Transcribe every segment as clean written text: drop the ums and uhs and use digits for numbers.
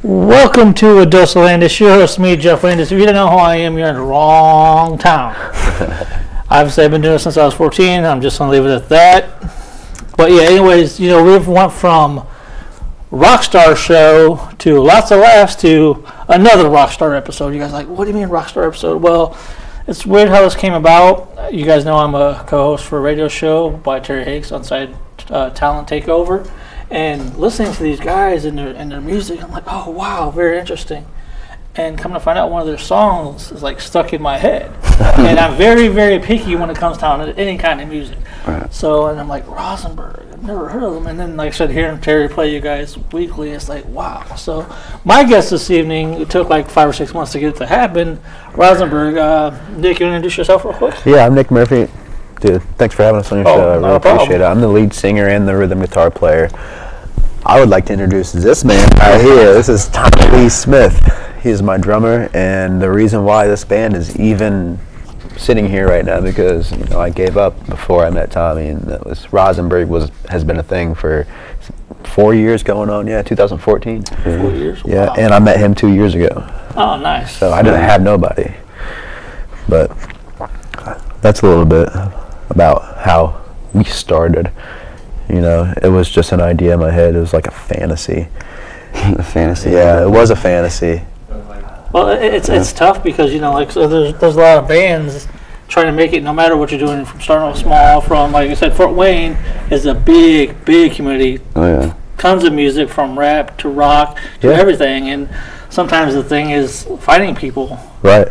Welcome to A Dose of Landis. Your host, me, Jeff Landis. If you don't know who I am, you're in the wrong town. Obviously, I've been doing it since I was 14. I'm just going to leave it at that. But yeah, anyways, we went from Rockstar show to Lots of Laughs to another Rockstar episode. You guys are like, what do you mean Rockstar episode? Well, it's weird how this came about. You guys know I'm a co-host for a radio show by Terry Hakes on Side Talent Takeover. And listening to these guys and their music, I'm like, oh wow, very interesting. And come to find out, one of their songs is like stuck in my head. And I'm very, very picky when it comes down to any kind of music. Right. So, and I'm like, Rahzenburg, I've never heard of them. And then, like I said, hearing Terry play you guys weekly, it's like, wow. So, my guest this evening, it took like 5 or 6 months to get it to happen. Rahzenburg, Nick, you want to introduce yourself real quick? Yeah, I'm Nick Murphy. Dude, thanks for having us on your show. I really appreciate it. I'm the lead singer and the rhythm guitar player. I would like to introduce this man right here. This is Tommy Lee Smith. He is my drummer, and the reason why this band is even sitting here right now because I gave up before I met Tommy, and that was Rahzenburg has been a thing for 4 years going on. Yeah, 2014. 4 years. Yeah, wow. And I met him 2 years ago. Oh, nice. So I didn't have nobody, but that's a little bit about how we started. It was just an idea in my head. It was like a fantasy. A fantasy? Yeah, it was a fantasy. Well, it's tough because, so there's a lot of bands trying to make it no matter what you're doing, from starting off small, from, like I said, Fort Wayne is a big, big community. Oh, yeah. Tons of music, from rap to rock to everything. And sometimes the thing is finding people right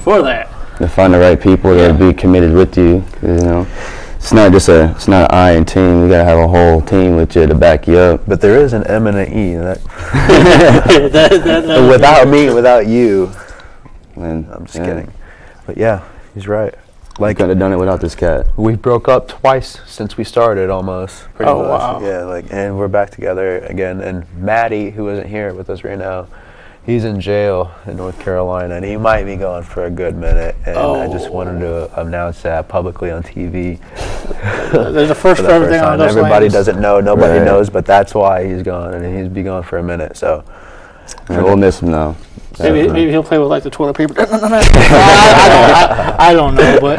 for that. To find the right people that be committed with you. It's not just it's not an I and team. You gotta have a whole team with you to back you up. But there is an M and an E. Without me, without you. And I'm just kidding. But yeah, he's right. Like, couldn't have done it without this cat. We broke up twice since we started, almost. Pretty much. Wow. Yeah, and we're back together again. And Maddie, who isn't here with us right now, he's in jail in North Carolina, and he might be gone for a good minute. And I just wanted to announce that publicly on TV. There's a first for everything on those Everybody lanes. doesn't know, nobody knows, but that's why he's gone, and he's be gone for a minute. So we'll miss him now. Maybe he'll play with like the toilet paper. I don't know, but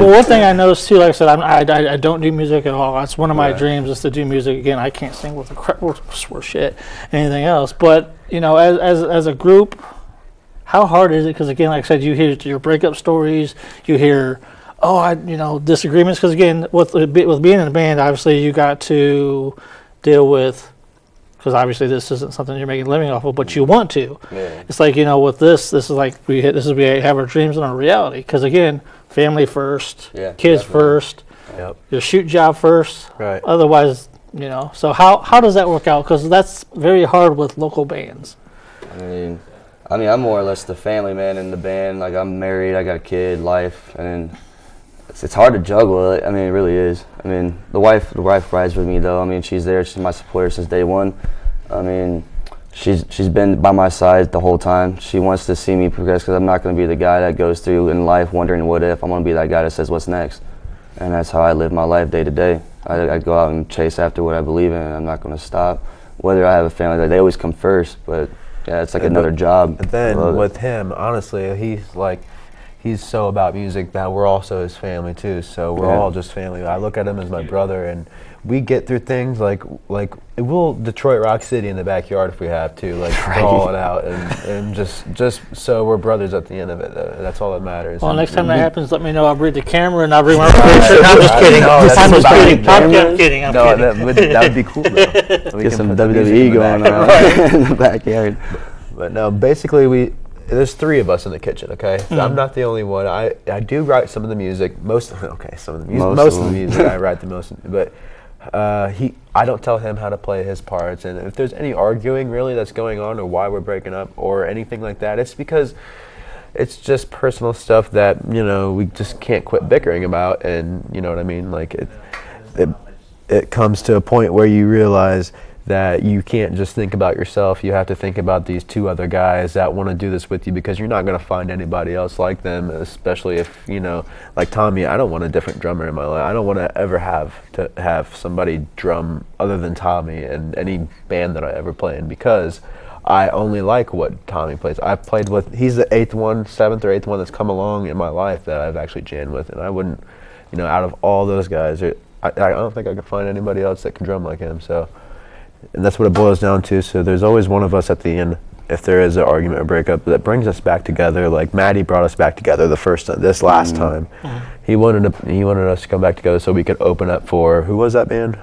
one thing I noticed too, like I said, I don't do music at all. That's one of my dreams, is to do music. Again, I can't sing with or shit, anything else. But as a group, how hard is it? Because again, like I said, you hear your breakup stories, you hear disagreements. Because again, with being in a band, obviously you got to deal with. Because obviously this isn't something you're making a living off of, but you want to. Yeah. It's like, with this is like we have our dreams and our reality. Because again, family first, kids first, your shoot job first. Right. Otherwise, So how does that work out? Because that's very hard with local bands. I mean, I'm more or less the family man in the band. Like, I'm married, I got a kid, life, and it's hard to juggle it. I mean, it really is. I mean, the wife rides with me though. I mean, she's there. She's my supporter since day one. I mean, she's been by my side the whole time. She wants to see me progress because I'm not going to be the guy that goes through in life wondering what if. I'm going to be that guy that says what's next, and that's how I live my life day to day. I go out and chase after what I believe in, and I'm not going to stop. Whether I have a family, they always come first, but yeah, it's like another job. But then with him, honestly, he's so about music that we're also his family too. So we're all just family. I look at him as my brother, and we get through things like we'll Detroit Rock City in the backyard if we have to, brawl it out, and just so we're brothers at the end of it. That's all that matters. Well, next time that happens, let me know. I'll bring the camera and I'll bring my picture. I'm just kidding. I'm kidding. That would be cool though. Get some WWE going on in the backyard. But no, basically there's 3 of us in the kitchen, okay? So I'm not the only one. I do write some of the music. Most of the music I write the most, but I don't tell him how to play his parts. And if there's any arguing really that's going on, or why we're breaking up or anything like that, it's because it's just personal stuff that we just can't quit bickering about. And you know what I mean? Like it comes to a point where you realize that you can't just think about yourself. You have to think about these 2 other guys that want to do this with you, because you're not going to find anybody else like them, especially if, like Tommy, I don't want a different drummer in my life. I don't want to ever have somebody drum other than Tommy in any band that I ever play in, because I only like what Tommy plays. I've played with, he's the 7th or 8th one that's come along in my life that I've actually jammed with, and I wouldn't, you know, out of all those guys, I don't think I could find anybody else that can drum like him. So, and that's what it boils down to. So there's always one of us at the end, if there is an argument or breakup, that brings us back together. Like Maddie brought us back together this last time. He wanted us to come back together so we could open up for, who was that band?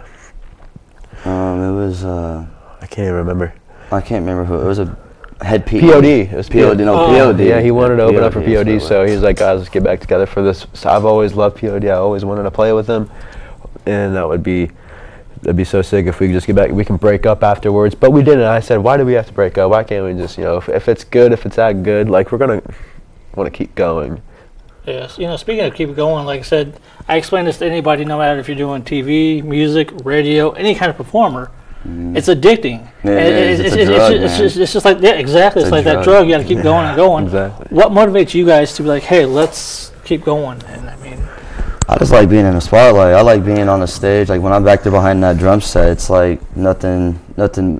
It was I can't even remember. I can't remember who it was. A head POD. It was POD. No, POD. Yeah, he wanted to open up for POD, so he's like, guys, let's get back together for this. So I've always loved POD. I always wanted to play with him, and that'd be so sick if we could just get back. We can break up afterwards, but we didn't. I said, why do we have to break up? Why can't we just, you know, if it's good, if it's that good, like we're gonna want to keep going. Yes, you know, speaking of keep going, like I said, I explain this to anybody, no matter if you're doing TV, music, radio, any kind of performer. It's addicting. Yeah, it's just like, yeah, exactly. It's like that drug. You got to keep going and going. Exactly. What motivates you guys to be like, hey, let's keep going? And I mean, I just like being in the spotlight. I like being on the stage. Like when I'm back there behind that drum set, it's like nothing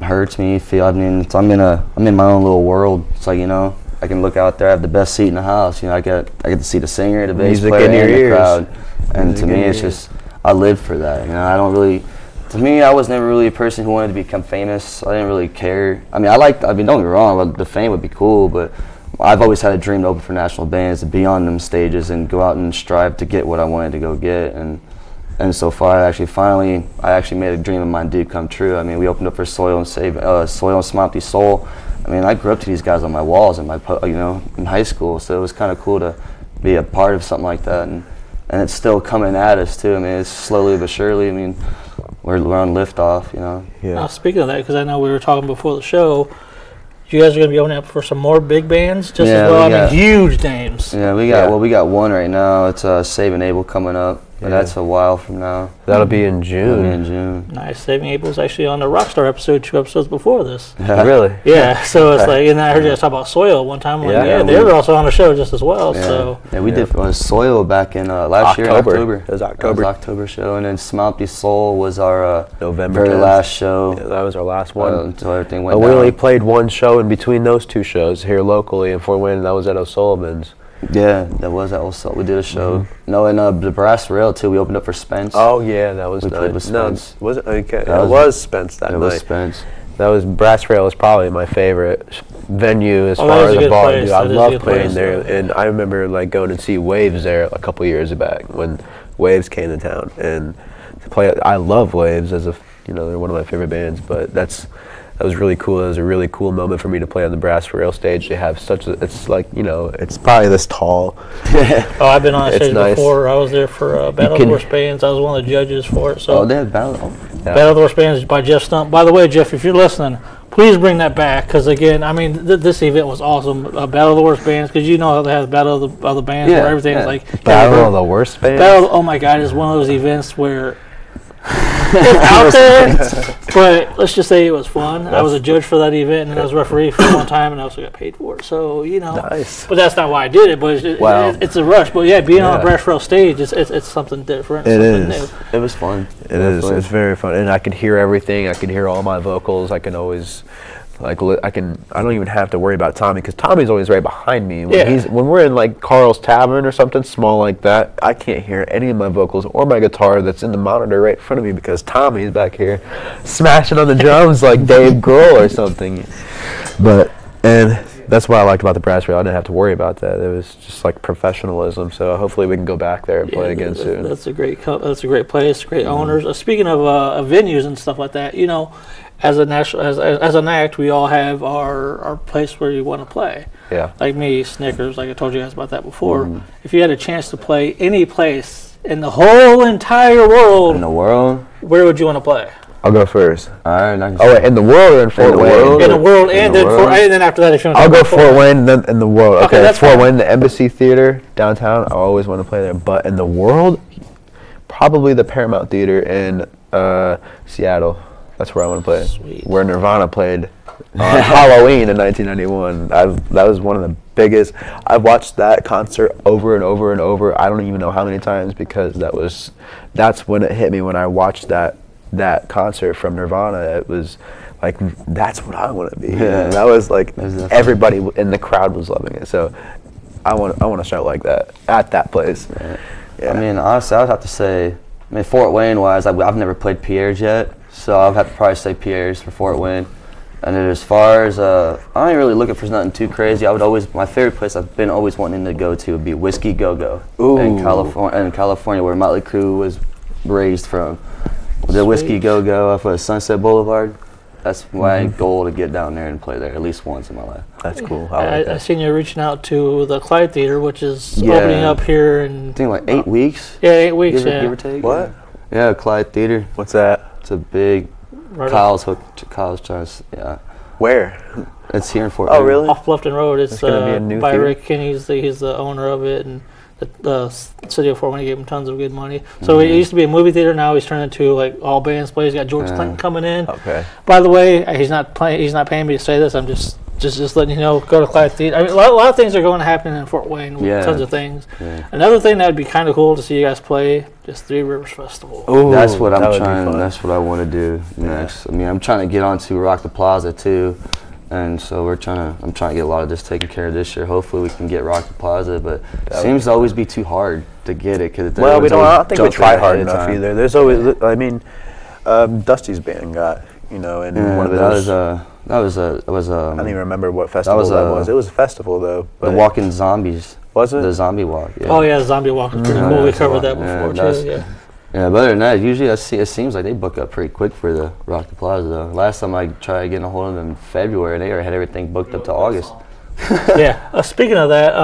hurts me. I mean, I'm in my own little world. It's like, you know, I can look out there. I have the best seat in the house. You know, I get to see the singer, the bass player, and the crowd. And to me, it's just, I live for that. You know, I don't really. To me, I was never really a person who wanted to become famous. I didn't really care. I mean, don't get me wrong, the fame would be cool, but I've always had a dream to open for national bands, to be on them stages and go out and strive to get what I wanted to go get. And so far, I actually made a dream of mine do come true. I mean, we opened up for Soil and Smile Empty Soul. I mean, I grew up to these guys on my walls in high school, so it was kind of cool to be a part of something like that. And it's still coming at us too. I mean, it's slowly but surely. I mean, we're on liftoff, you know. Yeah. Now, speaking of that, because I know we were talking before the show, you guys are going to be opening up for some more big bands, just as well. I mean, huge names. Yeah, we got one right now. It's Saving Abel coming up, but that's a while from now. That'll be in June. Nice. Saving Abel's actually on the Rockstar episode 2 episodes before this. Really? Yeah. So it's like, and I heard you guys talk about Soil one time. Like, they were also on the show just as well. Yeah. So we did Soil back in last year in October. It was October. October show, and then Smile Empty Soul was our November very 10th. Last show. Yeah, that was our last one. Until everything went down. We only played one show in between those two shows here locally in Fort Wayne. That was at O'Sullivan's. Yeah, that was at O'Sullivan. We did a show. No, and the Brass Rail too. We opened up for Spence. Oh yeah, that was we played with Spence. No, was it? Okay, it was Spence that night. It was Spence. That was Brass Rail is probably my favorite venue as far as a bar. Dude, I love playing there, and I remember like going to see Waves there a couple years back when Waves came to town and to play. I love Waves they're one of my favorite bands, but that was really cool. It was a really cool moment for me to play on the Brass Rail stage. They have it's like, you know, it's probably this tall. Oh, I've been on stage before. I was there for Battle of the Worst Bands. I was one of the judges for it. So they had Battle of the Worst Bands by Jeff Stump. By the way, Jeff, if you're listening, please bring that back, because again, I mean, this event was awesome. Battle of the Worst Bands, because you know how they have Battle of the Bands where everything's like Battle of the Worst Bands. Oh my God, it's one of those events where it's out there, but let's just say it was fun. I was a judge for that event, and I was a referee for one time, and I also got paid for it. So, you know, nice. But that's not why I did it. But it's a rush. But yeah, being on a Brass Rail stage, it's something different. It is. It was fun. It is. It's very fun, and I could hear everything. I could hear all my vocals. I can always. I don't even have to worry about Tommy, because Tommy's always right behind me. When we're in like Carl's Tavern or something small like that, I can't hear any of my vocals or my guitar that's in the monitor right in front of me, because Tommy's back here smashing on the drums like Dave Grohl or something. And that's what I liked about the Brass Rail. I didn't have to worry about that. It was just like professionalism. So hopefully we can go back there and play again soon. That's a great place, great owners. Speaking of venues and stuff like that, you know, as an act, we all have our place where you want to play. Yeah. Like me, Snickers, like I told you guys about that before. If you had a chance to play any place in the whole entire world. In the world? Where would you want to play? I'll go first. All right. Nice. Oh, wait, in the world or in Fort Wayne? In the world, and then after that, if you want to I'll go Fort Wayne, then in the world. Okay, that's Fort fine. Wayne, the Embassy Theater downtown. I always want to play there. But in the world, probably the Paramount Theater in Seattle. That's where I want to play. Sweet. Where Nirvana played on Halloween in 1991. That was one of the biggest. I've watched that concert over and over and over. I don't even know how many times, because that's when it hit me when I watched that concert from Nirvana. It was like that's what I want to be. Yeah. And that was like Definitely. everybody in the crowd was loving it. So I want to shout like that at that place. Right. Yeah. I mean, honestly, I would have to say, I mean, Fort Wayne wise, I've never played Pierre's yet, so I'll have to probably say Pierre's for Fort Wayne. And then as far as I ain't really looking for nothing too crazy. My favorite place I've been always wanting to go to would be Whiskey Go Go in California, where Motley Crue was raised from. The Whiskey Go Go off of Sunset Boulevard. That's my goal, to get down there and play there at least once in my life. That's cool. I like I that. seen you reaching out to the Clyde Theater, which is opening up here in I think like 8 weeks. Yeah, 8 weeks. Give or take. What? Yeah, Clyde Theater. What's that? It's a big. Right Kyle's trying to. Yeah. Where? It's here in Fort. Oh, Wayne. really? off Bluffton Road. It's gonna be a new by theater? Rick Kinney. He's the owner of it, and the city of Fort Wayne gave him tons of good money. So it used to be a movie theater. Now he's turned into like all bands play. He's got George Clinton coming in. Okay. By the way, he's not paying me to say this. I'm just letting you know. Go to Clyde Theater. I mean, a lot of things are going to happen in Fort Wayne. With tons of things. Yeah. Another thing that would be kind of cool to see you guys play is Three Rivers Festival. Ooh, That's what that I'm would be trying. fun. That's what I want to do next. I mean, I'm trying to get onto Rock the Plaza too, and so I'm trying to get a lot of this taken care of this year. Hopefully, we can get Rock the Plaza, but it seems to always be too hard to get it. Cause Well, I don't think we jump try ahead hard of enough time. either. There's always, I mean, Dusty's band got, and Yeah, one of but those. that was I don't even remember what festival that was. It was a festival though. the but- Walking Zombies. Was it? The Zombie Walk? Yeah. Oh yeah, the Zombie Walk is pretty cool. We covered that before too. Yeah. Yeah, but other than that, usually it seems like they book up pretty quick for the Rock the Plaza though. Last time I tried getting a hold of them in February, they already had everything booked up to August. Yeah. Speaking of that,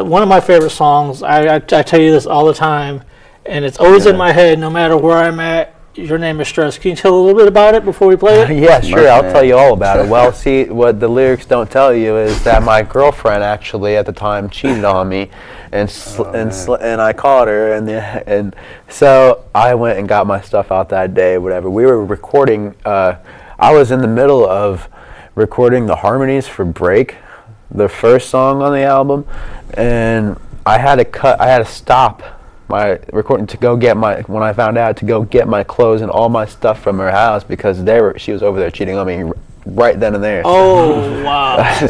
one of my favorite songs. I tell you this all the time, and it's always in my head, no matter where I'm at. Your Name is Stress. Can you tell a little bit about it before we play it? Yeah, sure. I'll Man. tell you all about it. Well, see, what the lyrics don't tell you is that my girlfriend actually at the time cheated on me, and I caught her, and so I went and got my stuff out that day. Whatever. We were recording. I was in the middle of recording the harmonies for Break, the first song on the album, and I had to stop my recording to go get when I found out to go get my clothes and all my stuff from her house because she was over there cheating on me right then and there. Oh wow!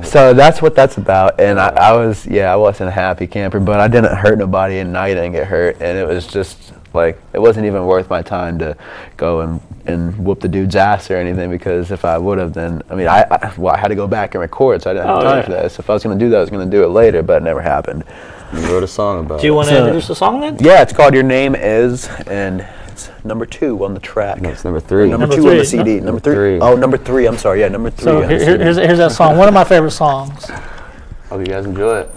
So that's what that's about. And I wasn't a happy camper, but I didn't hurt nobody and I didn't get hurt, and it was just like it wasn't even worth my time to go and whoop the dude's ass or anything, because if I would have, then I had to go back and record, so I didn't have time for that. So if I was going to do that, I was going to do it later, but it never happened. You wrote a song about it. Do you want to introduce the song then? Yeah, it's called Your Name Is, and it's number 2 on the track. No, it's number 3. Number Number 2 on the three, CD. no? Number 3. Oh, number 3. I'm sorry. Yeah, number 3. So on the CD. here's that song. One of my favorite songs. Hope you guys enjoy it.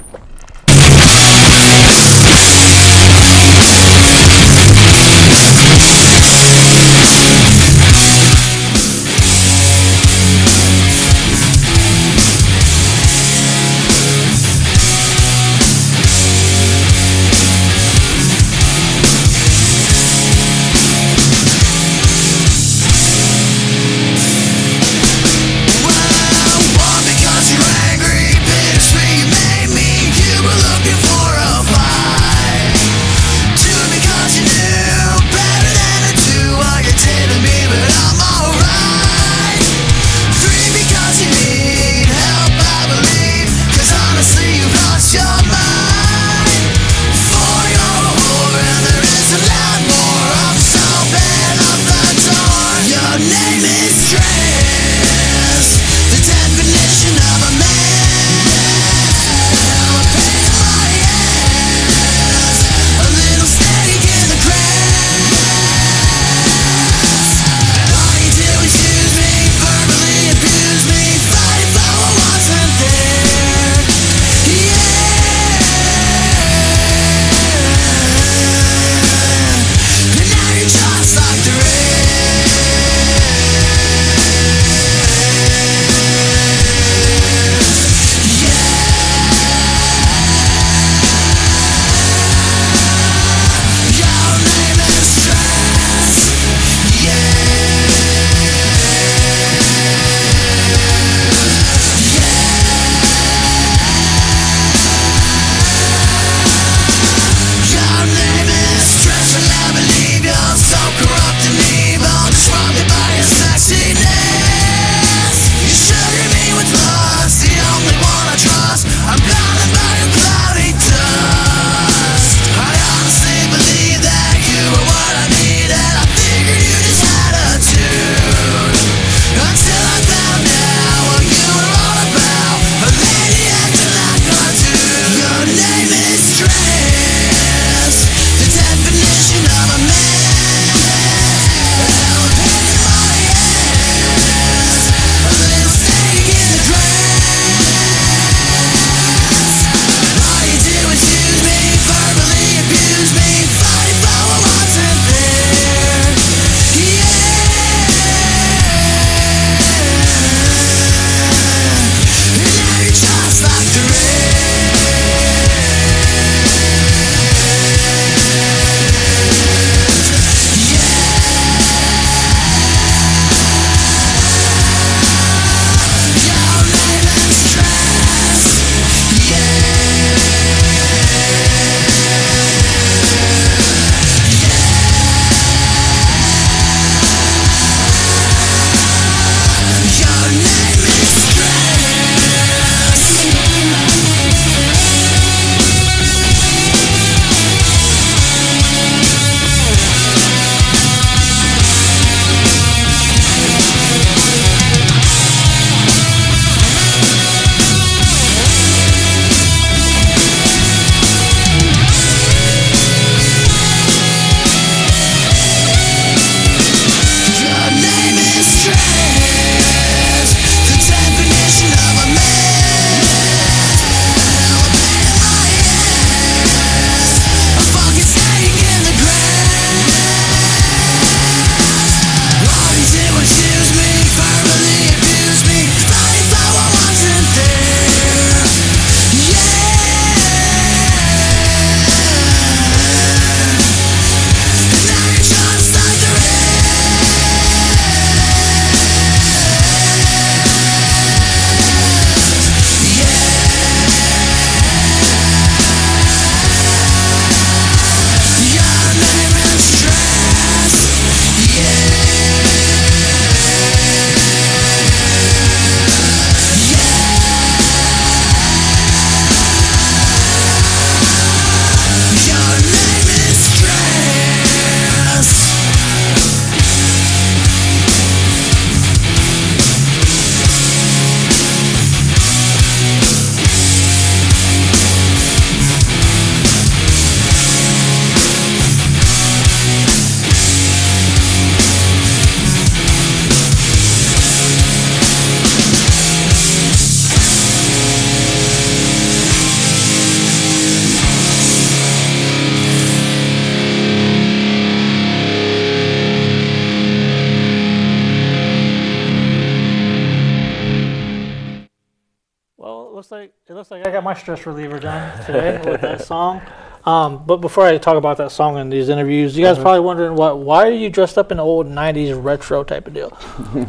Because you're angry, bitch, you made me looks like I got my stress reliever done today with that song. But before I talk about that song in these interviews, you guys probably wondering why are you dressed up in the old '90s retro type of deal?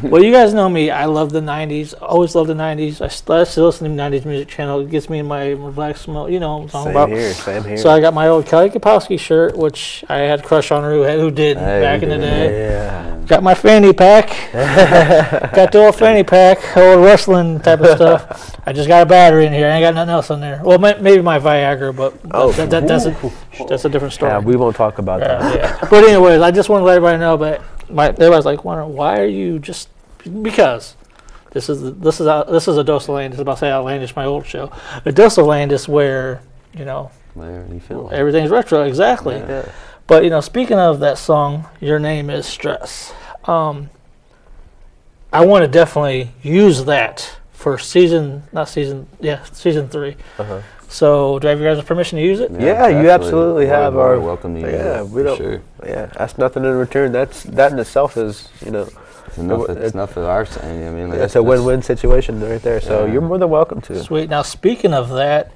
Well, you guys know me. I love the '90s. Always love the '90s. I still listen to the '90s music channel. It gets me in my relaxed mode. You know what I'm talking about. Same here. So I got my old Kelly Kapowski shirt, which I had a crush on who did back in the day. Yeah. Got my fanny pack. Got the old fanny pack, old wrestling type of stuff. I just got a battery in here. I ain't got nothing else in there. Well, maybe my Viagra, but that's a different story. Yeah, we won't talk about that. Yeah. But anyways, I just want to let everybody know that everybody's like wondering why are you just because this is a Dose of Landis. About to say Outlandish, my old show. A Dose of Landis where Where you feel like everything's retro, exactly. Yeah. But speaking of that song, Your Name Is Stress. I want to definitely use that for season 3. Uh-huh. So, do I have you guys' permission to use it? Yeah, you absolutely have our welcome to you. Yeah, we don't. Sure. Yeah, that's nothing in return. That in itself is It's enough of our saying. I mean, like, it's a win-win situation right there. So you're more than welcome to. Sweet. Now, speaking of that,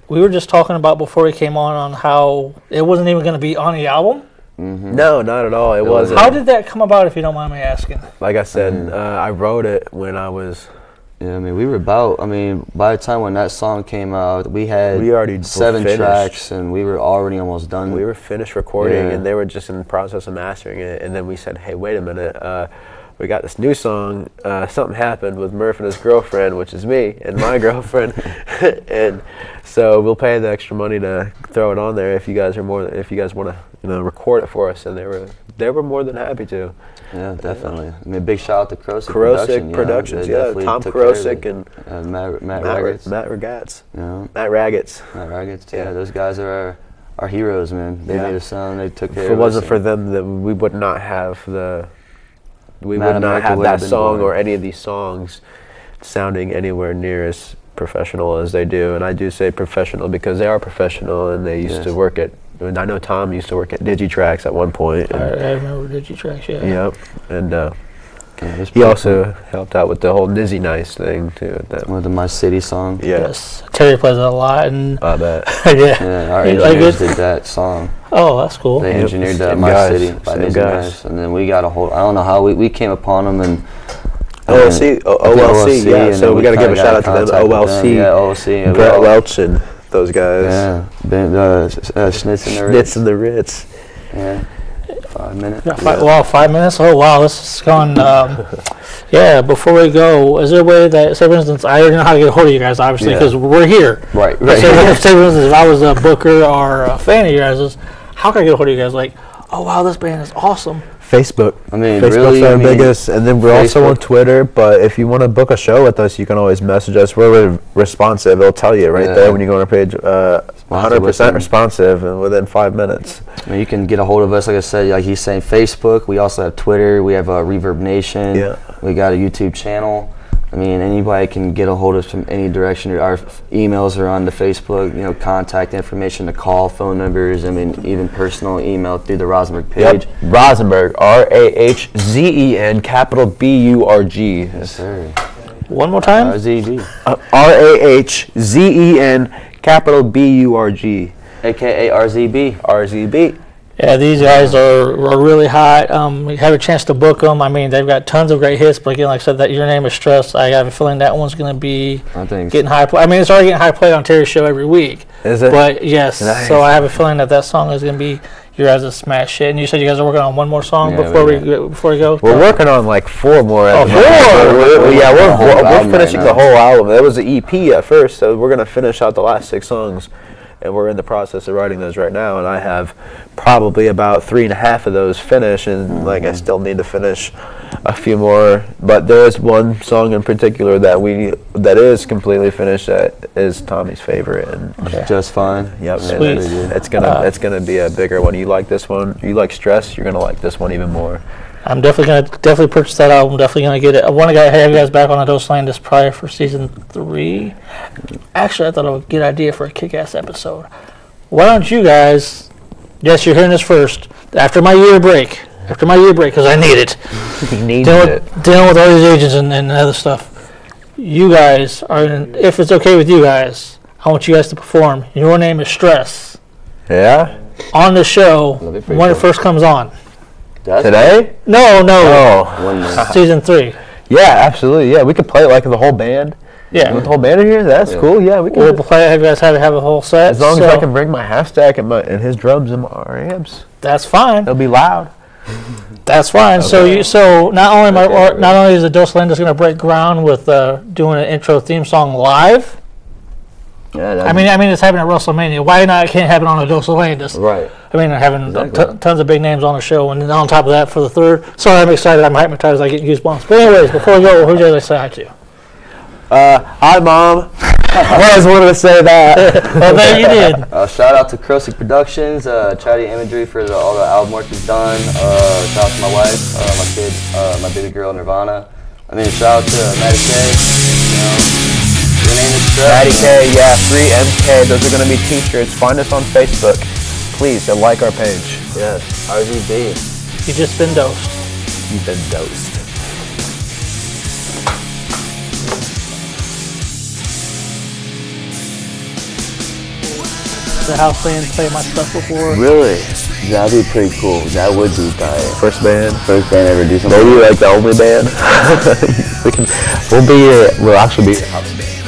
we were just talking about before we came on how it wasn't even going to be on the album. Mm-hmm. No, not at all. It wasn't. How did that come about, if you don't mind me asking? Like I said, I wrote it when I was. Yeah, I mean, we were by the time when that song came out, we already 7 finished. tracks, and we were already almost done. We were finished recording, and they were just in the process of mastering it. And then we said, hey, wait a minute. We got this new song. Something happened with Murph and his girlfriend, which is me and my girlfriend. And so we'll pay the extra money to throw it on there if you guys want to record it for us. And they were more than happy to. Yeah, definitely. I mean, big shout out to Korosic Productions. Tom Korosic and Matt Ragats. Matt Ragats. Yeah, those guys are our heroes, man. They made us sound. They took care of us. If it wasn't for them, that we would not have that song or any of these songs sounding anywhere near as professional as they do. And I do say professional because they are professional, and they used to work at. And I know Tom used to work at Digitrax at one point. I remember Digitrax, yeah. Yep, and he also helped out with the whole Nizzy Nice thing too. With the My City song. Yeah. Yes, Terry plays it a lot, and I bet. Yeah, our engineers did that song. Oh, that's cool. They engineered that My City by Nizzy Nice, and then we got a hold. I don't know how we came upon them and. OLC, yeah. So we got to give a shout out to them. OLC, yeah, OLC, Brett Welch and those guys. Yeah, Schnitz and the Ritz. Yeah, 5 minutes. Wow, 5 minutes? Oh, wow, this is going. Yeah, before we go, is there a way that, say for instance, I already know how to get a hold of you guys, obviously, because we're here. Right. So, say for instance, if I was a booker or a fan of you guys, how can I get a hold of you guys? Like, oh, wow, this band is awesome. Facebook. I mean, Facebook's really, our biggest, and then we're also on Twitter. But if you want to book a show with us, you can always message us. We're responsive. It'll tell you right there when you go on our page. 100% responsive, and within 5 minutes. I mean, you can get a hold of us. Like I said, like he's saying, Facebook. We also have Twitter. We have Reverb Nation. Yeah. We got a YouTube channel. I mean, anybody can get a hold of us from any direction. Our emails are on the Facebook, contact information, the call, phone numbers, I mean, even personal email through the Rahzenburg page. Yep. Rahzenburg, Rahzen, capital B-U-R-G. Yes, sir. One more time? RZB. Rahzen, capital B-U-R-G. A.K.A. RZB. RZB. Yeah, these guys are really hot. We have a chance to book them. I mean, they've got tons of great hits. But again, like I said, that Your Name Is Stress, I have a feeling that one's going to be getting high play. I mean, it's already getting high play on Terry's show every week. Is it? But yes, nice. So I have a feeling that song is going to be your guys' smash hit. And you said you guys are working on one more song before we go? We're working on like 4 more. Oh, 4? We're finishing the whole album. That was the EP at first, so we're going to finish out the last 6 songs. And we're in the process of writing those right now, and I have probably about 3.5 of those finished, and I still need to finish a few more. But there is one song in particular that is completely finished that is Tommy's favorite, and Just Fine. Yep, Sweet. And it's gonna be a bigger one. You like this one? You like Stress? You're gonna like this one even more. I'm definitely purchase that album. Definitely gonna get it. I want to have you guys back on the Dose Landis prior for season 3. Actually, I thought it was a good idea for a kick-ass episode. Why don't you guys? Yes, you're hearing this first. After my year break, because I need it. He needs dealing with all these agents and other stuff. you guys are, if it's okay with you guys, I want you guys to perform Your Name is Stress. Yeah. On the show when it first comes on. Today? No. Oh. Season 3. Yeah, absolutely. Yeah, we could play it like the whole band. Yeah. With the whole band in here? That's cool. Yeah, we can. We'll play it. Have you guys had to have a whole set? As long as I can bring my half stack and his drums and our amps. That's fine. It'll be loud. That's fine. Okay. So not only is the Dos Landis going to break ground with doing an intro theme song live. Yeah, I mean, it's happening at WrestleMania. Why not? It can't happen on a Dos Landis. Right. I mean, having tons of big names on the show, and then on top of that, for the third. Sorry, I'm excited. I'm hypnotized. I get goosebumps. But anyways, before we go, who do you say hi to? Hi, Mom. I always wanted to say that. Well, there you did. Shout out to Krosik Productions, Charity Imagery for all the album work he's done. Shout out to my wife, my kids, my baby girl Nirvana. I mean, shout out to Maddie K. Your Name is Stress. Maddie K, yeah, free MK. Those are going to be t-shirts. Find us on Facebook. Please, and like our page. Yes, RGB. You just been dosed. You've been dosed. The house band play my stuff before. Really? That'd be pretty cool. That would be tight. First band ever do something. Maybe like the only band. We'll actually be your house band.